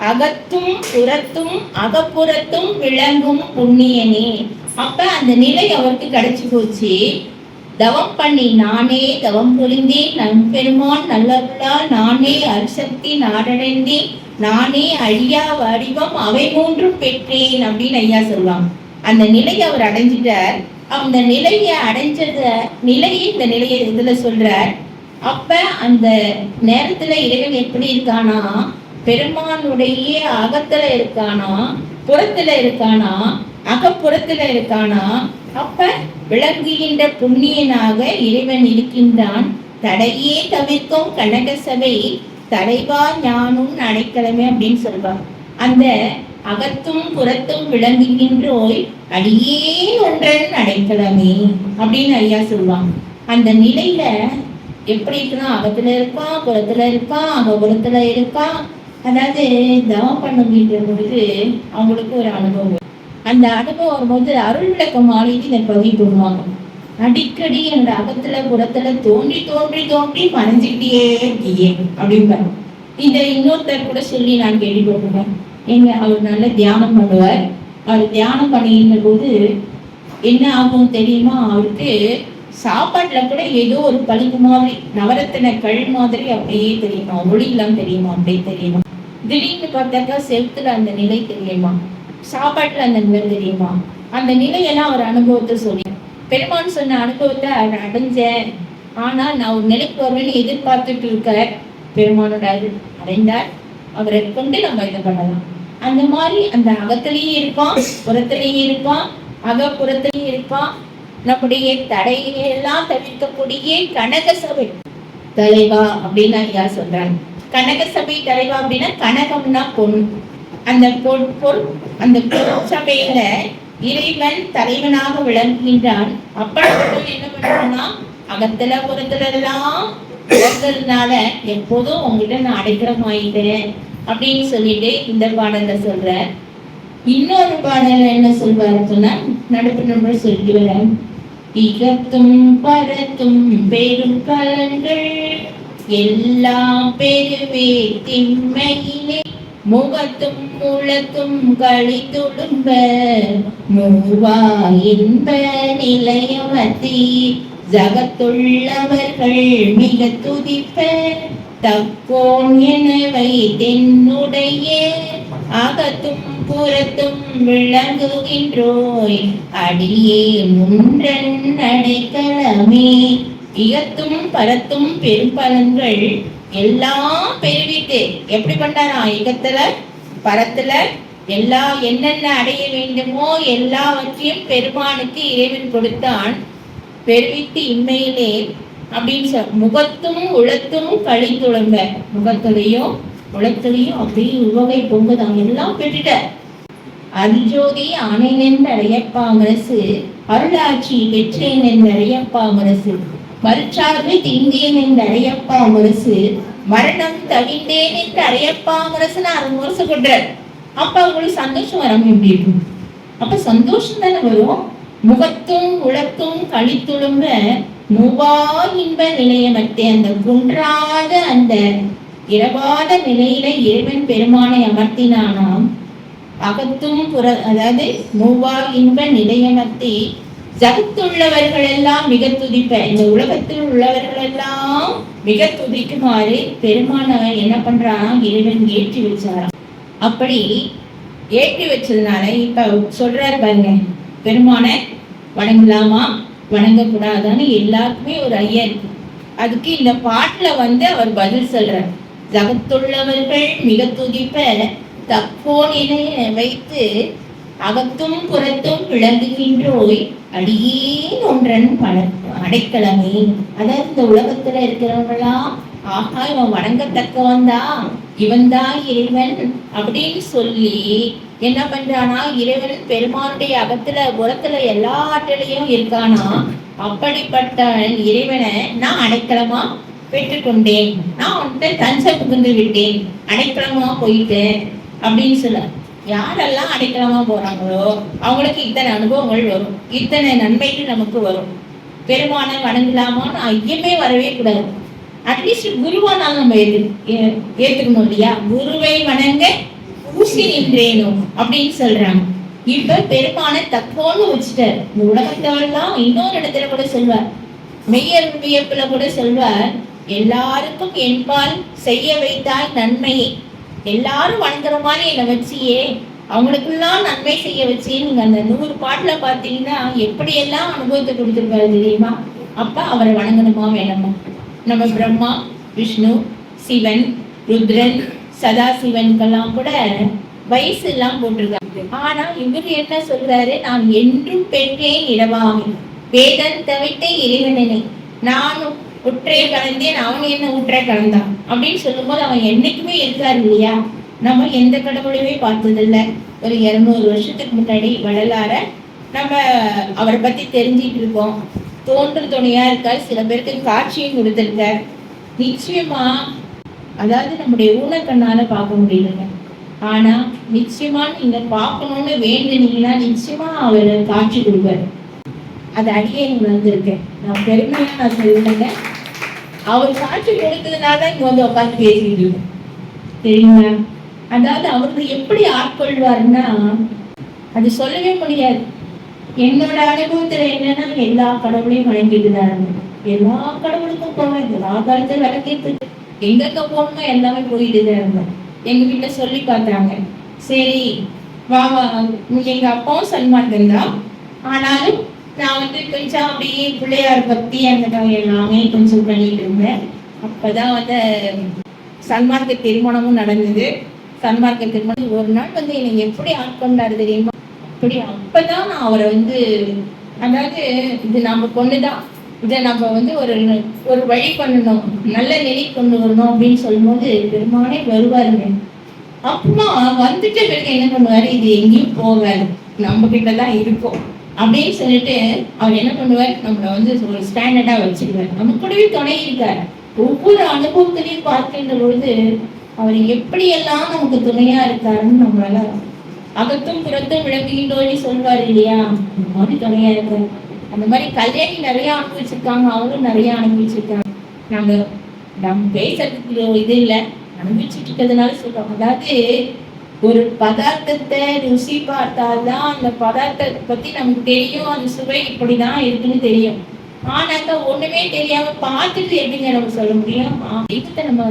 அகத்தும் புறத்தும் அகப்புறத்தும் விளங்கும் புண்ணியனே. அப்ப அந்த நிலை அவருக்கு கிடைச்சு போச்சு. தவம் பண்ணி நானே தவம் புரிந்தேன், நம்பெருமான் நல்லருளால் நானே அரிசக்தி நாடடைந்தேன், நானே அழியா வடிவம் அவை 3ம் பெற்றேன் அப்படின்னு ஐயா சொல்லுவாங்க. அந்த நிலையை அவர் அடைஞ்சிட்டார். அந்த நிலையை அடைஞ்சத நிலையை இந்த நிலையை இதுல சொல்றார். அப்ப அந்த நேரத்துல இறைவன் எப்படி இருக்கானா, பெருமானுடைய அகத்துல இருக்கானா, புறத்துல இருக்கானா, அகப்புறத்துல இருக்கானா. அப்ப விளங்குகின்ற புண்ணியனாக இறைவன் இருக்கின்றான். தடையே தவிர்க்கும் கனக சபை தலைவா ஞானும் அடைக்கலமே அப்படின்னு சொல்வார். அந்த அகத்தும் புறத்தும் விளங்குகின்றோய் அடியே ஒன்றன் அடைக்கலமே அப்படின்னு ஐயா சொல்லுவாங்க. அந்த நிலையில எப்படி இருக்குன்னா, அகத்துல இருப்பான், புறத்துல இருப்பான், அகப்புறத்துல இருப்பான். அதாவது தவம் பண்ணுகின்ற பொழுது அவங்களுக்கு ஒரு அனுபவம். அந்த அனுபவம் வரும்போது அருள் விளக்க மாலைக்கு இதை பதிவு பண்ணுவாங்க. அடிக்கடி என்னோட அகத்துல புறத்துல தோன்றி தோன்றி தோன்றி மறைஞ்சுக்கிட்டே இருக்கியே அப்படிம்பாரு. இதை இன்னொருத்தர் கூட சொல்லி நான் கேள்விப்பட்டிருக்கேன். அவர் நல்ல தியானம் பண்ணுவார். அவர் தியானம் பண்ணின போது என்ன ஆகும் தெரியுமா, அவருக்கு சாப்பாட்டுல கூட ஏதோ ஒரு பளிங்கு மாதிரி நவரத்தின கல் மாதிரி அப்படியே தெரியுமா, ஒளியெல்லாம் தெரியுமா, அப்படியே தெரியுமா. திடீர்னு பார்த்தாக்கா செவுத்துல அந்த நிலை தெரியுமா, சாப்பாட்டுல அந்த நிலை தெரியுமா. அந்த நிலையெல்லாம் அவர் அனுபவத்தை சொல்லி, பெருமான் சொன்ன அனுபவத்தை அவர் அடைஞ்சேன். ஆனா நான் ஒரு நிலைக்கு வருவேன்னு எதிர்பார்த்துட்டு இருக்க பெருமானோட அடைந்தார். அவரை கொண்டு நம்ம இதை பண்ணலாம். அந்த மாதிரி அந்த அகத்திலையும் இருப்பான், புறத்திலையும் இருப்பான், அகப்புறத்திலையும் இருப்பான். நம்முடைய தடையெல்லாம் தவிர்க்கக்கூடிய கனக சபை தலைவா அப்படின்னு ஐயா சொல்றாங்க. கனக சபை தலைவா அப்படின்னா கனகம்னா பொண்ணு. அந்த அந்த சபையில இறைவன் தலைவனாக விளங்குகின்றான். அப்படி என்ன பண்றோம்னா, அகத்துல புறத்துல எல்லாம் விளங்குறதுனால எப்போதும் உங்ககிட்ட நான் அடைக்கலம் ஆயிட்டேன் அப்படின்னு சொல்லிட்டு இந்த பாடல்ல சொல்ற. இன்னொரு பாடல்ல என்ன சொல்வாரு சொன்னா, நடுப்பு சொல்லிட்டு வர, இகத்தும் பரத்தும் பெரும் பலன்கள் எல்லாம் பெருவே திண்மையிலே முகத்தும் முழத்தும் கழித்துடும்ப மூவா இன்ப நிலையமத்தி ஜகத்துள்ளவர்கள் மிக துதிப்ப தக்கோன் எனவே தென்னுடைய அகத்தும் புறத்தும் விளங்குகின்றோய் அடியே முன்றன் அடைக்கலமே. இகத்தும் பரத்தும் பெரும்பலன்கள் எல்லாம் பெருவிட்டு எப்படி பண்ணாரா, இகத்துல பரத்துல எல்லா என்னென்ன அடைய வேண்டுமோ எல்லாவற்றையும் பெருமானுக்கு இறைவன் கொடுத்தான். பெருவித்து இன்மையிலே அப்படின்னு முகத்தும் உளத்தும் கழித்துளம்ப, முகத்திலையும் உளத்திலையும் அப்படியே உவகை பொங்குதான் எல்லாம் பெற்றுட்ட. அருஜோதி ஆணையன் அடையப்பா மனசு அருளாட்சி பெற்றேன் என்று அடையப்பா மனசு மறுச்சார்பு தீந்தேன் என்று அடையப்பா மனசு மரணம் தவிந்தேன் என்று அடையப்பா மனசுன்னு 6 முரசு கொண்டார். அப்ப அவங்களுக்கு சந்தோஷம் வராம எப்படி இருக்கும்? அப்ப சந்தோஷம் தானே வரும். முகத்தும் உளத்தும் களித்துளும்ப மூவா இன்ப நிலையமற்றே, அந்த குன்றாத அந்த இரவாத நிலையில இறைவன் பெருமானை அமர்த்தினானாம். அகத்தும் அதாவது மூவா இன்ப நிலையமர்த்தி ஜகத்துள்ளவர்கள் எல்லாம் மிக துதிப்ப, இந்த உலகத்தில் உள்ளவர்கள் எல்லாம் மிக துதிக்குமாறு பெருமான என்ன பண்றான், இறைவன் ஏற்றி வச்சாராம். அப்படி ஏற்றி வச்சதுனால இப்ப சொல்றாரு பாருங்க, பெருமான வணங்கலாமா வணங்கக்கூடாதான்னு எல்லாருக்குமே ஒரு ஐயா இருக்கு. அதுக்கு இந்த பாட்டுல அவர் பதில் சொல்றார். ஜகத்துள்ளவர்கள் மிக துதிப்ப தப்போனினை வைத்து அகத்தும் புறத்தும் விளங்குகின்றோய் அடியேன் ஒன்றன் அடைக்கலமே. அதாவது இந்த உலகத்துல இருக்கிறவங்களாம் ஆஹா இவன் வணங்கத்தக்கவன் தான், இவன் தான் இறைவன் அப்படின்னு சொல்லி என்ன பண்றானா, இறைவன் பெருமானுடைய அகத்துல புறத்துல எல்லா ஆற்றலையும் இருக்கானா. அப்படிப்பட்ட இறைவனை நான் அடைக்கலமா பெற்றுக்கொண்டேன், நான் வந்துட்டு தஞ்சம் புகுந்து விட்டேன், அடைக்கலமா போயிட்டேன் அப்படின்னு சொல்ல. யாரெல்லாம் அடைக்கலமா போறாங்களோ அவங்களுக்கு இத்தனை அனுபவங்கள் வரும், இத்தனை நன்மைகள் நமக்கு வரும். பெருமான வணங்கலாமான்னு ஐயமே வரவே கூடாது. அட்லீஸ்ட் குருவானால் நம்ம ஏத்துக்கணும் இல்லையா. குருவை வணங்க ஊசி நின்றேனும் அப்படின்னு சொல்றாங்க. இப்ப பெருமான தப்போன்னு வச்சுட்டார். இந்த உலகத்தவெல்லாம் இன்னொரு இடத்துல கூட சொல்வார், மெய்யர் வியப்புல கூட சொல்வார், எல்லாருக்கும் என்பால் செய்ய வைத்தால் நன்மையை, எல்லாரும் வணங்குற மாதிரி என்னை வச்சியே, அவங்களுக்கெல்லாம் நன்மை செய்ய வச்சே. நீங்க அந்த 100 பாட்டுல பாத்தீங்கன்னா எப்படியெல்லாம் அனுபவத்தை கொடுத்துருக்காரு தெரியுமா. அப்ப அவரை வணங்கணுமா வேணுமா. நம்ம பிரம்மா, விஷ்ணு, சிவன், ருத்ரன், சதாசிவனுக்கெல்லாம் கூட வயசு எல்லாம் போட்டிருக்காங்க. ஆனா இவர் என்ன சொல்றாரு, நான் என்றும் பெற்றேன் இடவாமி வேதன் தவிட்ட இறைவனனை நானும் உற்றே கலந்தேன், அவன் என்ன உற்ற கலந்தான் அப்படின்னு சொல்லும்போது அவன் என்னைக்குமே இருக்காரு இல்லையா. நம்ம எந்த கடவுளையுமே பார்த்ததில்லை. ஒரு 200 வருஷத்துக்கு முன்னாடி வள்ளலார நம்ம அவரை பத்தி தெரிஞ்சிட்டு இருக்கோம். தோன்று துணையா இருக்கார், சில பேருக்கு காட்சியும் கொடுத்திருக்கார். நிச்சயமா அதாவது நம்முடைய ஊனக்கண்ணால பார்க்க முடியலங்க. ஆனா நிச்சயமா நீங்க பார்க்கணும்னு வேண்டுனீங்கன்னா நிச்சயமா அவர் காட்சி கொடுப்பாரு. அது அடியே வந்திருக்கேன், நான் பெருமையா நான் சொல்லுங்க. அவர் காட்சி கொடுத்ததுனால தான் இங்க உட்காந்து பேசிட்டு இருக்கோம் தெரியுமா. அதாவது அவருக்கு எப்படி ஆட்கொள்வாருன்னா அது சொல்லவே முடியாது. என்னோட அனுபவத்துல என்னன்னா எல்லா கடவுளையும் வணங்கிட்டு தான், எல்லா கடவுளுக்கும் போவேன், எல்லா காலத்துல விளக்கிட்டு எங்க போகணுமோ எல்லாமே போயிட்டு தான் இருந்தோம். எங்க வீட்டுல சொல்லி பார்த்தாங்க, சரி வா எங்க அப்பாவும் சல்மான் தான், ஆனாலும் நான் கொஞ்சம் அப்படியே பிள்ளையார் பக்தி அந்த எல்லாமே கொஞ்சம் பண்ணிட்டு இருந்தேன். அப்பதான் சல்மானுக்கு திருமணமும் நடந்தது. சல்மானுக்கு திருமணம் ஒரு நாள் என்னை எப்படி ஆட்கொண்டாரு தெரியுமா. அப்படி அப்பதான் நான் அவரை அதாவது இது நம்ம பொண்ணுதான், இதை நம்ம ஒரு வழி பண்ணணும், நல்ல நிலை கொண்டு வரணும் அப்படின்னு சொல்லும்போது பெருமானே வருவாருங்க. அப்புறமா வந்துட்டு பிறகு என்ன பண்ணுவாரு, இது எங்கேயும் போகாது, நம்ம கிட்டதான் இருக்கும் அப்படின்னு சொல்லிட்டு அவர் என்ன பண்ணுவார், நம்மளை ஒரு ஸ்டாண்டர்டா வச்சிருவார். நம்ம கூடவே துணை இருக்காரு. ஒவ்வொரு அனுபவத்திலையும் பார்க்கின்ற பொழுது அவர் எப்படியெல்லாம் நமக்கு துணையா இருக்காருன்னு நம்மளால அகத்தும் புறத்தும் விளங்குகின்றோன்னு சொல்வார் இல்லையா. அந்த மாதிரி துணையா இருக்காரு. அந்த மாதிரி கல்யாணி நிறைய அனுபவிச்சிருக்காங்க, அவங்களும் நிறைய அனுபவிச்சிருக்காங்க. நம்ம பேசுறதுக்கு இது இல்லை, அனுபவிச்சுட்டு இருக்கிறதுனால சொல்றோம். அதாவது ஒரு பதார்த்தத்தை ருசி பார்த்தால்தான் அந்த பதார்த்தத்தை பத்தி நமக்கு தெரியும், அந்த சுவை இப்படிதான் இருக்குன்னு தெரியும். ஆனாக்கா ஒண்ணுமே தெரியாம பார்த்துட்டு எப்படிங்க நம்ம சொல்ல முடியும். தெய்வத்தை நம்ம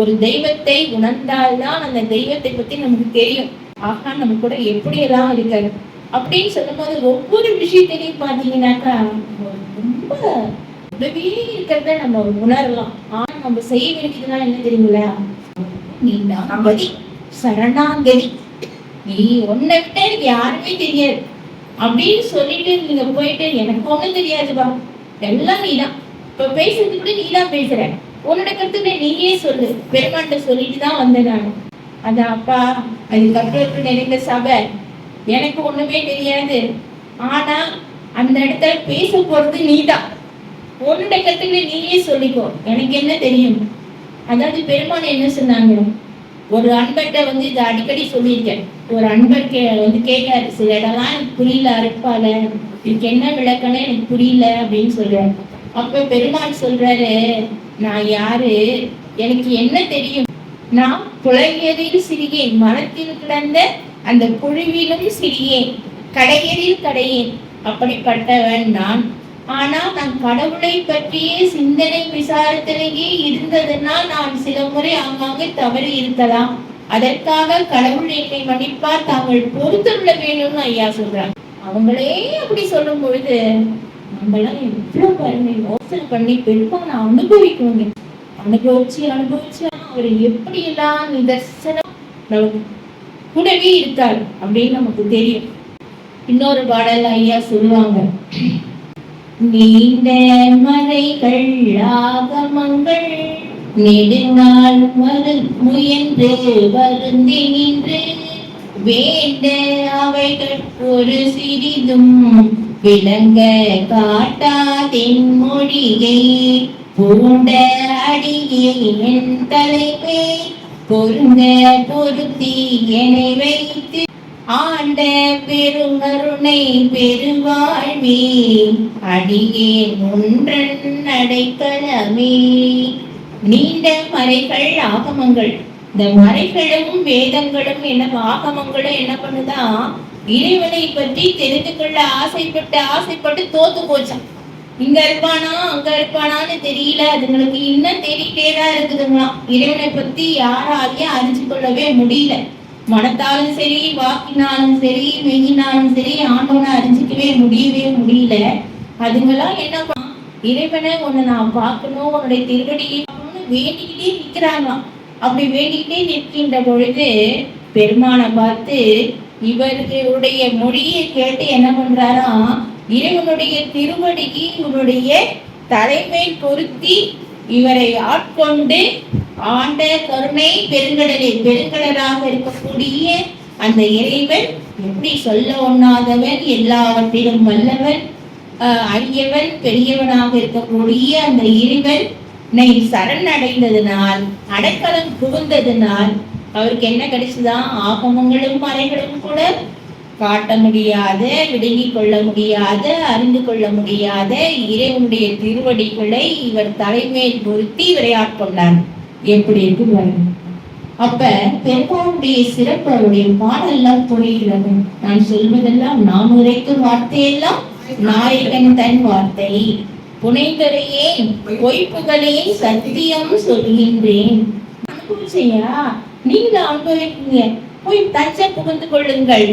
ஒரு தெய்வத்தை உணர்ந்தால்தான் அந்த தெய்வத்தை பத்தி நமக்கு தெரியும். ஆஹா நம்ம கூட எப்படியெல்லாம் இருக்காரு அப்படின்னு சொல்லும் போது ஒவ்வொரு விஷயத்திலையும் பார்த்தீங்கன்னாக்கா ரொம்ப உதவியே இருக்கிறத நம்ம உணரலாம். ஆனா நம்ம செய்ய வேண்டியதுனா என்ன தெரியுங்களா, நீ நாகதி சரணாகதி, நீ உன்னை விட்ட எனக்கு யாருமே தெரியாது அப்படின்னு சொல்லிட்டு நீங்க போயிட்டு எனக்கு ஒண்ணும் தெரியாதுப்பா, எல்லாம் நீதான், இப்ப பேசுறது கூட நீதான் பேசுற, உன்னோட கருத்துக்களை நீயே சொல்லு, பெருமாண்ட சொல்லிட்டு தான் வந்தேன் நான். அதான் அப்பா அது கற்றோருக்கு நிறைந்த சபை, எனக்கு ஒண்ணுமே தெரியாது, ஆனா அந்த இடத்துல பேச போறது நீதான், உன்னோட கருத்துக்களை நீயே சொல்லிக்கோ, எனக்கு என்ன தெரியும். அதாவது பெருமான் என்ன சொன்னாங்க, ஒரு அன்பர்கிட்ட வந்து இதை அடிக்கடி சொல்லியிருக்கேன். ஒரு அன்பர் வந்து கேட்டாரு, சில இடம்லாம் எனக்கு புரியல அருட்பால, இதுக்கு என்ன விளக்கம்னு எனக்கு புரியல அப்படின்னு சொல்றாரு. அப்ப பெருமாள் சொல்றாரு, நான் யாரு, எனக்கு என்ன தெரியும், நான் குழந்தையில் சிறியேன், மரத்தில் கிடந்த அந்த புழுவிலும் சிறியேன், கடையரில் கடையேன், அப்படிப்பட்டவன் நான். ஆனா நான் கடவுளை பற்றிய சிந்தனை விசாரத்திலேயே இருந்ததுன்னா நான் சில முறை ஆங்காங்கே தவறி இருக்கலாம். அதற்காக கடவுள் என்னை மன்னிப்பார், தாங்கள் பொறுத்துள்ள வேணும்னு ஐயா சொல்றாங்க. அவங்களே அப்படி சொல்லும் பொழுது நம்மளாம் எவ்வளவு பாருங்க யோசனை பண்ணி பெருமாள் அனுபவிக்கணுங்க. அனுபவிச்சு அவர் எப்படி எல்லாம் நிதர்சனம் நமக்கு கூடவே இருக்கார் அப்படின்னு நமக்கு தெரியும். இன்னொரு பாடல் ஐயா சொல்லுவாங்க, நீண்ட மலைகள் ஆகமங்கள் நெடுநாள் முயன்று வருந்தி நின்று வேண்ட அவைகள் ஒரு சிறிதும் விளங்க காட்டாதின் மொழியை பூண்ட அடியே என் தலைமை பொருங்க பொருத்தி என்னை வைத்து ஆண்ட பெருங்கருணை பெருவாழ்வே அடியேன் ஒன்றன் அடைக்கலமே. நீண்ட மறைகள் ஆகமங்கள், இந்த மறைகளும் வேதங்களும் என்ன ஆகமங்களும் என்ன பண்ணுதா, இறைவனை பற்றி தெரிந்து கொள்ள ஆசைப்பட்டு தோத்து போச்சான். இங்க இருப்பானா அங்க இருப்பானான்னு தெரியல, அதுங்களுக்கு இன்னும் தேடிட்டேதான் இருக்குதுங்களாம். இறைவனை பத்தி யாராலையும் அறிஞ்சு கொள்ளவே முடியல. மனத்தாலும் சரி, வாக்கினாலும் சரி, மெய்யினாலும் சரி, ஆண்டவனை அறிஞ்சிக்கவே முடியல. அதுங்கெல்லாம் என்ன, இறைவனை உன்னை நான் பார்க்கணும், உன்னுடைய திருவடியை பார்க்கணும்னு வேண்டிக்கிட்டே நிற்கிறாங்களாம். அப்படி வேண்டிக்கிட்டே நிற்கின்ற பொழுது பெருமானை பார்த்து இவர்களுடைய மொழியை கேட்டு என்ன பண்றாரா, இறைவனுடைய திருவடிக்கு இவனுடைய தலைமையில் பொருத்தி இவரை ஆட்கொண்டு ஆண்ட கருணை பெருங்கடலாக இருக்கக்கூடிய அந்த இறைவன் எப்படி சொல்ல ஒண்ணாதவன், எல்லாவற்றிலும் வல்லவன், அரியவன், பெரியவனாக இருக்கக்கூடிய அந்த இறைவனை சரணடைந்ததினால், அடைக்கலம் புகுந்ததினால் அவருக்கு என்ன கிடைச்சுதான், ஆகமங்களும் மறைகளும் கூட காட்ட முடியாத, விளங்கிக் கொள்ள முடியாத, அறிந்து கொள்ள முடியாத இறைவனுடைய திருவடிகளை இவர் தலைமையில் பொருத்தி இவரை ஆட்கொண்டார். எப்படி இருக்கு பாருங்க. அப்ப பெருமாளுடைய சிறப்பு அவருடைய பாடெல்லாம் புரிகிறது. நான் சொல்வதெல்லாம் நாம் உரைக்கும் வார்த்தையெல்லாம் நாயகன் தன் வார்த்தை. புனைந்துரையே பொய்ப்புகளே சத்தியம் சொல்கின்றேன். அனுபவிச்சையா, நீங்க அனுபவிக்கீங்க, போய் தஞ்சை புகுந்து கொள்ளுங்கள்.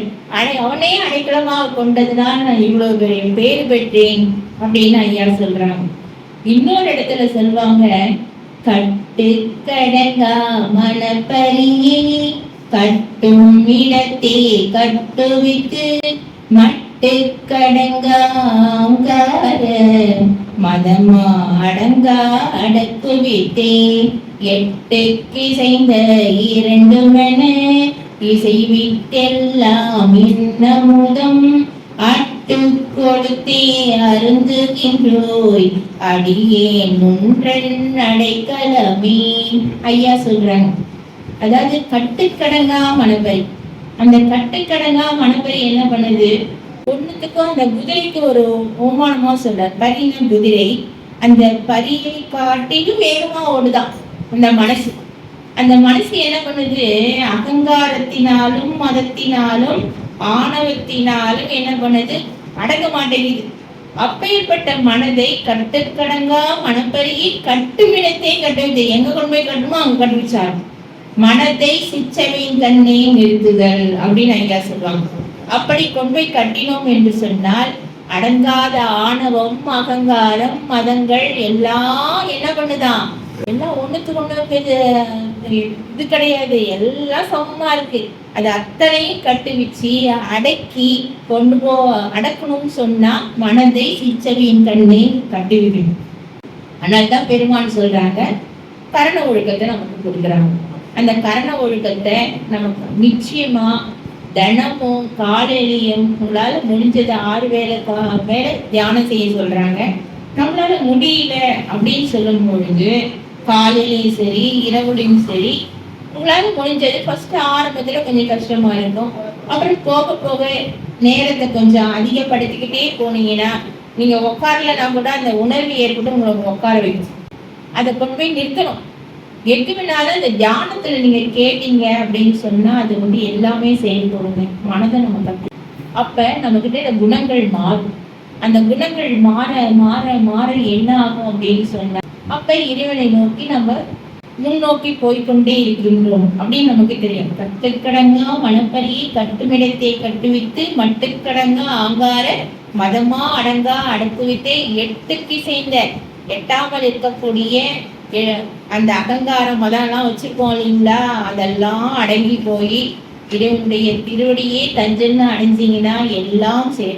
அவனே அடைக்கலமாக கொண்டதுதான் நான் இவ்வளவு பேரு பெற்றேன் அப்படின்னு ஐயா சொல்றாங்க. இன்னொரு இடத்துல சொல்லுவாங்க, கட்டு கடங்கா மனப்பரியே கட்டும் இடத்தே கட்டுவித்து மட்டு கடங்காங்கார மதமா அடங்கா அடக்குவித்தே எட்டுக்கு இசைந்த இரண்டுமென இசைவிட்டெல்லாம் இன்னமுதம் அட்டு கொடுத்தே அருந்துகின்றோய் அடியேன் ஒன்றன் அடைக்கலமே. ஐயா சொல்றாங்க, அதாவது கட்டுக்கடங்கா மணப்பரி. அந்த கட்டுக்கடங்கா மணப்பரி என்ன பண்ணுது, ஒண்ணுத்துக்கும் அந்த குதிரைக்கு ஒரு ஓமானமா சொல்றார். பரின குதிரை, அந்த பரியை காட்டிலும் வேகமா ஓடுதான் அந்த மனசு. அந்த மனசு என்ன பண்ணுது, அகங்காரத்தினாலும் மதத்தினாலும் ஆணவத்தினாலும் என்ன பண்ணுது, அடங்க மாட்டேங்குது. அப்பேற்பட்ட மனதை கட்டுக்கடங்கா மனப்பரியை கட்டுமிடத்தை கட்டுவிது. எங்க கொண்டு போய் கட்டுமோ அங்க கட்டுவிச்சாரு. மனதை சிச்சவையின் கண்ணே நிறுத்துதல் அப்படின்னு ஐயா சொல்லுவாங்க. அப்படி கொண்டு போய் கட்டினோம் என்று சொன்னால் அடங்காத ஆணவம், அகங்காரம், மதங்கள் எல்லாம் என்ன பண்ணுதான், எல்லாம் ஒண்ணுத்துக்கு ஒண்ணு இது கிடையாது, எல்லாம் சமமா இருக்கு. அது அத்தனையும் கட்டுவிச்சு அடக்கி கொண்டு அடக்கணும்னு சொன்னா மனதை சிச்சவியின் கண்ணை கட்டுவிடும். அதனால்தான் பெருமான் சொல்றாங்க, கரண ஒழுக்கத்தை நமக்கு கொடுக்குறாங்க. அந்த கரண ஒழுக்கத்தை நமக்கு நிச்சயமா தினமும் காலையிலையும் உங்களால முடிஞ்சது 6 வேளை தியானம் செய்ய சொல்றாங்க. நம்மளால முடியல அப்படின்னு சொல்லும் பொழுது காலையிலையும் சரி இரவுலையும் சரி உங்களால முடிஞ்சது ஃபர்ஸ்ட் ஆரம்பத்துல கொஞ்சம் கஷ்டமா இருக்கும். அப்புறம் போக போக நேரத்தை கொஞ்சம் அதிகப்படுத்திக்கிட்டே போனீங்கன்னா நீங்க உட்காரலன்னா கூட அந்த உணர்வு ஏற்பட்டு உங்களை உட்கார வைக்கும். அதை கொண்டு போய் நிறுத்தணும். எது வேணாலும் அந்த தியானத்துல நீங்க கேட்டீங்க அப்படின்னு சொன்னா அது வந்து எல்லாமே செயல்படுங்க. மனதை நம்ம கற்று அப்ப நம்ம கிட்ட இந்த குணங்கள் மாறும். அந்த குணங்கள் மாற மாற மாற என்ன ஆகும் அப்படின்னு சொன்னா அப்ப இறைவனை நோக்கி நம்ம முன்னோக்கி போய்கொண்டே இருக்கின்றோம் அப்படின்னு நமக்கு தெரியும். கட்டுக்கடங்கா மனப்பரியை கட்டுமிடத்தை கட்டுவித்து மட்டுக்கடங்கா ஆங்கார மதமா அடங்கா அடக்குவித்து எட்டுக்கு சேர்ந்த எட்டாமல் இருக்கக்கூடிய அந்த அகங்காரம் மதம்லாம் வச்சிருக்கோம் இல்லைங்களா, அதெல்லாம் அடங்கி போய் இறைவனுடைய திருவடியே தஞ்சன்னு அடைஞ்சிங்கன்னா எல்லாம் சரி.